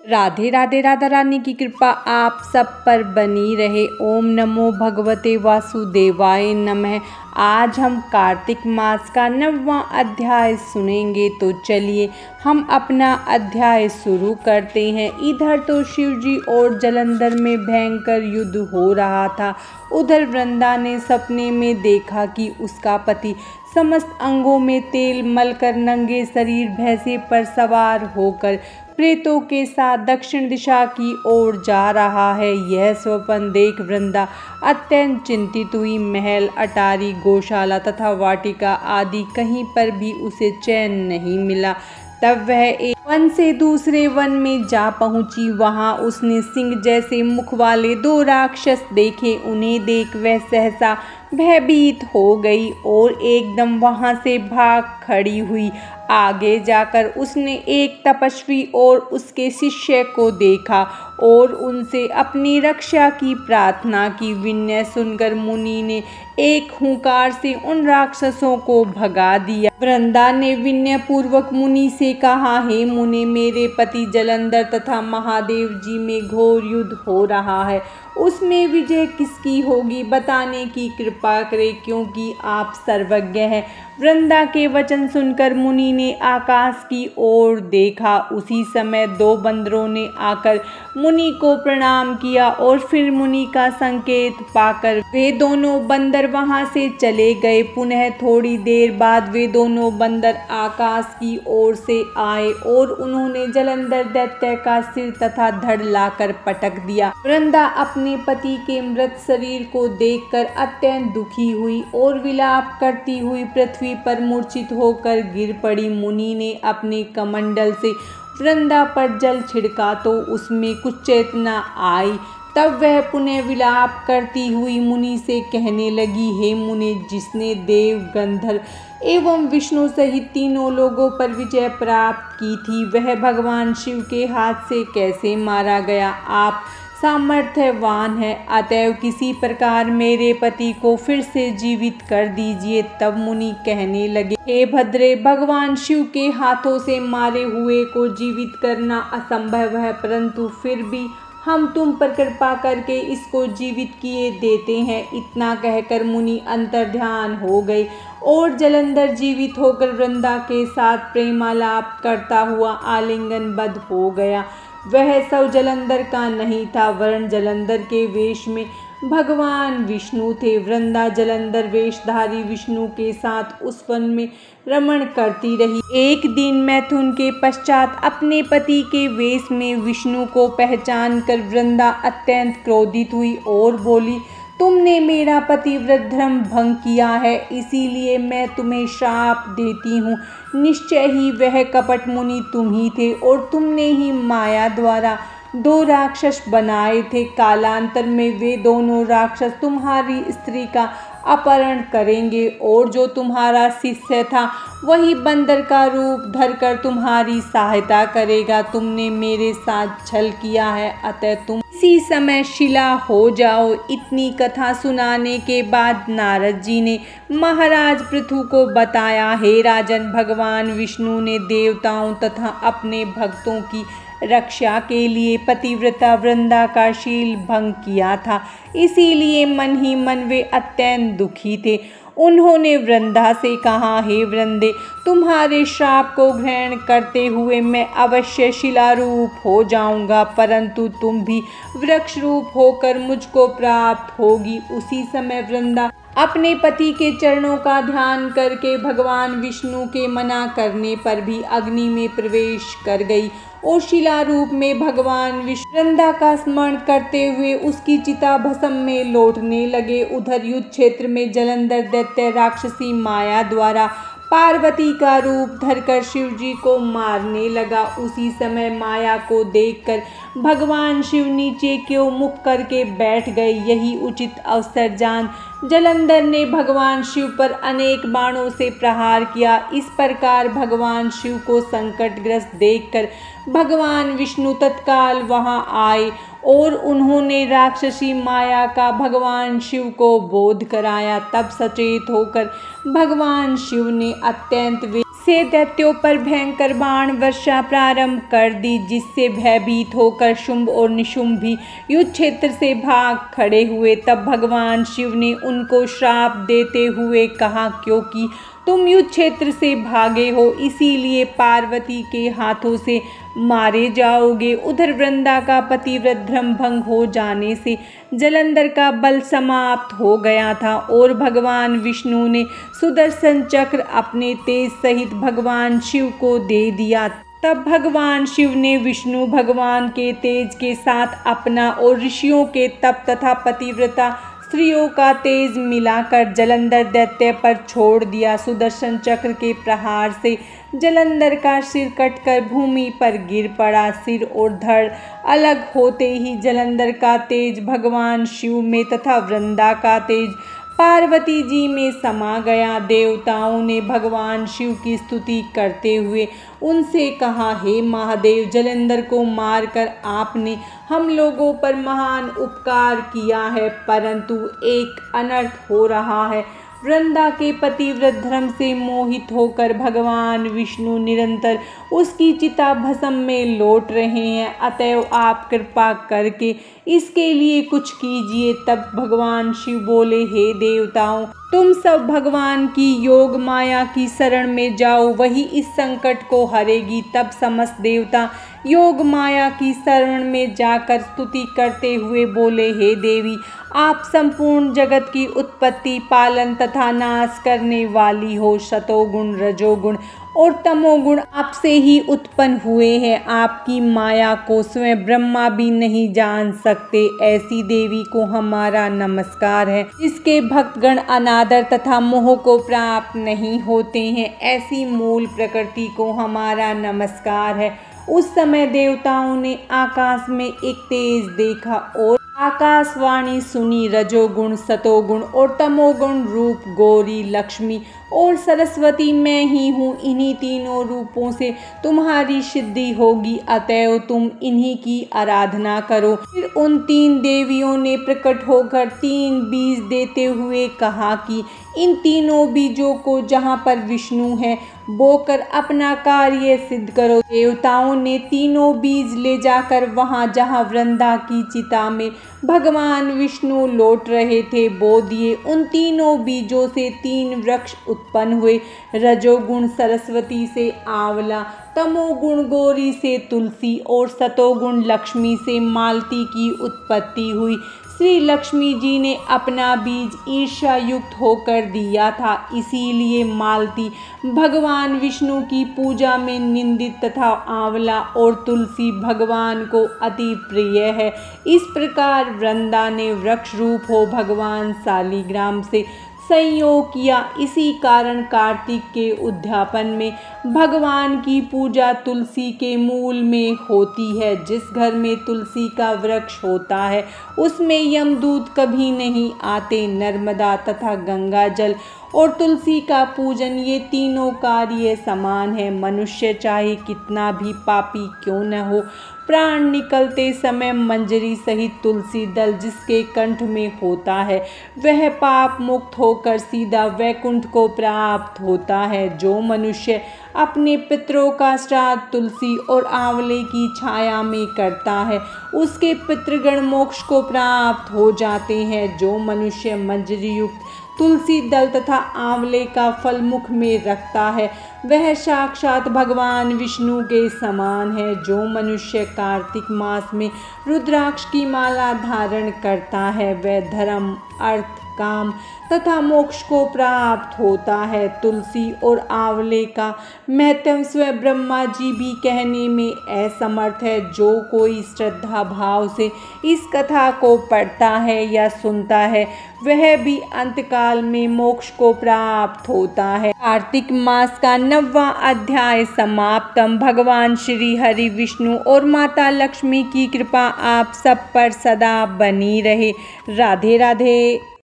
राधे राधे। राधा रानी की कृपा आप सब पर बनी रहे। ओम नमो भगवते वासुदेवाय नमः। आज हम कार्तिक मास का 9वां अध्याय सुनेंगे, तो चलिए हम अपना अध्याय शुरू करते हैं। इधर तो शिवजी और जलंधर में भयंकर युद्ध हो रहा था। उधर वृंदा ने सपने में देखा कि उसका पति समस्त अंगों में तेल मलकर नंगे शरीर भैंसे पर सवार होकर प्रेतों के साथ दक्षिण दिशा की ओर जा रहा है। यह स्वप्न देख वृंदा अत्यंत चिंतित हुई। महल, अटारी, गौशाला तथा वाटिका आदि कहीं पर भी उसे चैन नहीं मिला। तब वह एक वन से दूसरे वन में जा पहुंची। वहां उसने सिंह जैसे मुख वाले 2 राक्षस देखे। उन्हें देख वह सहसा भयभीत हो गई और एकदम वहां से भाग खड़ी हुई। आगे जाकर उसने एक तपस्वी और उसके शिष्य को देखा और उनसे अपनी रक्षा की प्रार्थना की। विनय सुनकर मुनि ने एक हुंकार से उन राक्षसों को भगा दिया। वृंदा ने विनय पूर्वक मुनि से कहा, हे मुनि, मेरे पति जलंधर तथा महादेव जी में घोर युद्ध हो रहा है। उसमें विजय किसकी होगी बताने की कृपा करें, क्योंकि आप सर्वज्ञ हैं। वृंदा के वचन सुनकर मुनि ने आकाश की ओर देखा। उसी समय 2 बंदरों ने आकर मुनि को प्रणाम किया और फिर मुनि का संकेत पाकर वे दोनों बंदर वहां से चले गए। पुनः थोड़ी देर बाद वे दोनों बंदर आकाश की ओर से आए और उन्होंने जलंधर दैत्य का सिर तथा धड़ लाकर पटक दिया। वृंदा अपने पति के मृत शरीर को देखकर अत्यंत दुखी हुई और विलाप करती हुई पृथ्वी पर मूर्छित होकर गिर पड़ी। मुनि ने अपने कमंडल से वृंदा पर जल छिड़का तो उसमें कुछ चेतना आई। तब वह पुनः विलाप करती हुई मुनि से कहने लगी, हे मुनि, जिसने देव, गंधर्व एवं विष्णु सहित तीनों लोगों पर विजय प्राप्त की थी, वह भगवान शिव के हाथ से कैसे मारा गया? आप सामर्थ्यवान है, अतएव किसी प्रकार मेरे पति को फिर से जीवित कर दीजिए। तब मुनि कहने लगे, हे भद्रे, भगवान शिव के हाथों से मारे हुए को जीवित करना असंभव है, परंतु फिर भी हम तुम पर कृपा करके इसको जीवित किए देते हैं। इतना कहकर मुनि अंतर्ध्यान हो गए और जलंधर जीवित होकर वृंदा के साथ प्रेमालाप करता हुआ आलिंगनबद्ध हो गया। वह सब जलंधर का नहीं था, वरन जलंधर के वेश में भगवान विष्णु थे। वृंदा जलंधर वेशधारी विष्णु के साथ उस वन में रमण करती रही। एक दिन मैथुन के पश्चात अपने पति के वेश में विष्णु को पहचान कर वृंदा अत्यंत क्रोधित हुई और बोली, तुमने मेरा पतिव्रत धर्म भंग किया है, इसीलिए मैं तुम्हें श्राप देती हूँ। निश्चय ही वह कपट मुनि तुम ही थे और तुमने ही माया द्वारा 2 राक्षस बनाए थे। कालांतर में वे दोनों राक्षस तुम्हारी स्त्री का अपहरण करेंगे और जो तुम्हारा शिष्य था वही बंदर का रूप धरकर तुम्हारी सहायता करेगा। तुमने मेरे साथ छल किया है, अतः तुम इसी समय शिला हो जाओ। इतनी कथा सुनाने के बाद नारद जी ने महाराज पृथु को बताया, हे राजन, भगवान विष्णु ने देवताओं तथा अपने भक्तों की रक्षा के लिए पतिव्रता वृंदा का शील भंग किया था, इसीलिए मन ही मन वे अत्यंत दुखी थे। उन्होंने वृंदा से कहा, हे वृंदे, तुम्हारे श्राप को ग्रहण करते हुए मैं अवश्य शिलारूप हो जाऊंगा, परंतु तुम भी वृक्ष रूप होकर मुझको प्राप्त होगी। उसी समय वृंदा अपने पति के चरणों का ध्यान करके भगवान विष्णु के मना करने पर भी अग्नि में प्रवेश कर गई और शिला रूप में भगवान विष्णु वृंदा का स्मरण करते हुए उसकी चिता भस्म में लौटने लगे। उधर युद्ध क्षेत्र में जलंधर दैत्य राक्षसी माया द्वारा पार्वती का रूप धरकर शिवजी को मारने लगा। उसी समय माया को देखकर भगवान शिव नीचे क्यों मुख करके बैठ गए। यही उचित अवसर जान जलंधर ने भगवान शिव पर अनेक बाणों से प्रहार किया। इस प्रकार भगवान शिव को संकटग्रस्त देखकर भगवान विष्णु तत्काल वहां आए और उन्होंने राक्षसी माया का भगवान शिव को बोध कराया। तब सचेत होकर भगवान शिव ने अत्यंत से दैत्यों पर भयंकर बाण वर्षा प्रारंभ कर दी, जिससे भयभीत होकर शुंभ और निशुंभ भी युद्ध क्षेत्र से भाग खड़े हुए। तब भगवान शिव ने उनको श्राप देते हुए कहा, क्योंकि तुम युद्ध क्षेत्र से भागे हो, इसीलिए पार्वती के हाथों से मारे जाओगे। उधर वृंदा का पतिव्रत धर्म भंग हो जाने से जलंधर का बल समाप्त हो गया था और भगवान विष्णु ने सुदर्शन चक्र अपने तेज सहित भगवान शिव को दे दिया। तब भगवान शिव ने विष्णु भगवान के तेज के साथ अपना और ऋषियों के तप तथा पतिव्रता स्त्रियों का तेज मिलाकर जलंधर दैत्य पर छोड़ दिया। सुदर्शन चक्र के प्रहार से जलंधर का सिर कटकर भूमि पर गिर पड़ा। सिर और धड़ अलग होते ही जलंधर का तेज भगवान शिव में तथा वृंदा का तेज पार्वती जी में समा गया। देवताओं ने भगवान शिव की स्तुति करते हुए उनसे कहा, हे महादेव, जलंधर को मारकर आपने हम लोगों पर महान उपकार किया है, परंतु एक अनर्थ हो रहा है। वृंदा के पतिव्रत धर्म से मोहित होकर भगवान विष्णु निरंतर उसकी चिता भस्म में लौट रहे हैं, अतएव आप कृपा करके इसके लिए कुछ कीजिए। तब भगवान शिव बोले, हे देवताओं, तुम सब भगवान की योग माया की शरण में जाओ, वही इस संकट को हरेगी। तब समस्त देवता योग माया की शरण में जाकर स्तुति करते हुए बोले, हे देवी, आप संपूर्ण जगत की उत्पत्ति, पालन तथा नाश करने वाली हो। सतोगुण, रजोगुण और तमोगुण आपसे ही उत्पन्न हुए हैं। आपकी माया को स्वयं ब्रह्मा भी नहीं जान सकते। ऐसी देवी को हमारा नमस्कार है, जिसके भक्तगण अनादर तथा मोह को प्राप्त नहीं होते हैं। ऐसी मूल प्रकृति को हमारा नमस्कार है। उस समय देवताओं ने आकाश में एक तेज देखा और आकाशवाणी सुनी। रजोगुण, सतोगुण और तमोगुण रूप गौरी, लक्ष्मी और सरस्वती मैं ही हूँ। इन्हीं तीनों रूपों से तुम्हारी सिद्धि होगी, अतएव तुम इन्हीं की आराधना करो। फिर उन तीन देवियों ने प्रकट होकर 3 बीज देते हुए कहा कि इन तीनों बीजों को जहाँ पर विष्णु है बोकर अपना कार्य सिद्ध करो। देवताओं ने तीनों बीज ले जाकर वहाँ जहाँ वृंदा की चिता में भगवान विष्णु लौट रहे थे बो दिए। उन तीनों बीजों से 3 वृक्ष उत्पन्न हुए। रजोगुण सरस्वती से आंवला, तमोगुण गौरी से तुलसी और सतोगुण लक्ष्मी से मालती की उत्पत्ति हुई। श्री लक्ष्मी जी ने अपना बीज ईर्ष्या युक्त होकर दिया था, इसीलिए मालती भगवान विष्णु की पूजा में निंदित तथा आंवला और तुलसी भगवान को अति प्रिय है। इस प्रकार वृंदा ने वृक्ष रूप हो भगवान शालिग्राम से संयोग किया। इसी कारण कार्तिक के उद्यापन में भगवान की पूजा तुलसी के मूल में होती है। जिस घर में तुलसी का वृक्ष होता है उसमें यमदूत कभी नहीं आते। नर्मदा तथा गंगा जल और तुलसी का पूजन, ये तीनों कार्य समान है। मनुष्य चाहे कितना भी पापी क्यों न हो, प्राण निकलते समय मंजरी सहित तुलसी दल जिसके कंठ में होता है वह पाप मुक्त होकर सीधा वैकुंठ को प्राप्त होता है। जो मनुष्य अपने पितरों का श्राद्ध तुलसी और आंवले की छाया में करता है उसके पितृगण मोक्ष को प्राप्त हो जाते हैं। जो मनुष्य मंजरी युक्त तुलसी दल तथा आंवले का फल मुख में रखता है वह साक्षात भगवान विष्णु के समान है। जो मनुष्य कार्तिक मास में रुद्राक्ष की माला धारण करता है वह धर्म, अर्थ, काम तथा मोक्ष को प्राप्त होता है। तुलसी और आंवले का महत्व स्वयं ब्रह्मा जी भी कहने में असमर्थ है। जो कोई श्रद्धा भाव से इस कथा को पढ़ता है या सुनता है वह भी अंतकाल में मोक्ष को प्राप्त होता है। कार्तिक मास का 9वां अध्याय समाप्तम। भगवान श्री हरि विष्णु और माता लक्ष्मी की कृपा आप सब पर सदा बनी रहे। राधे राधे।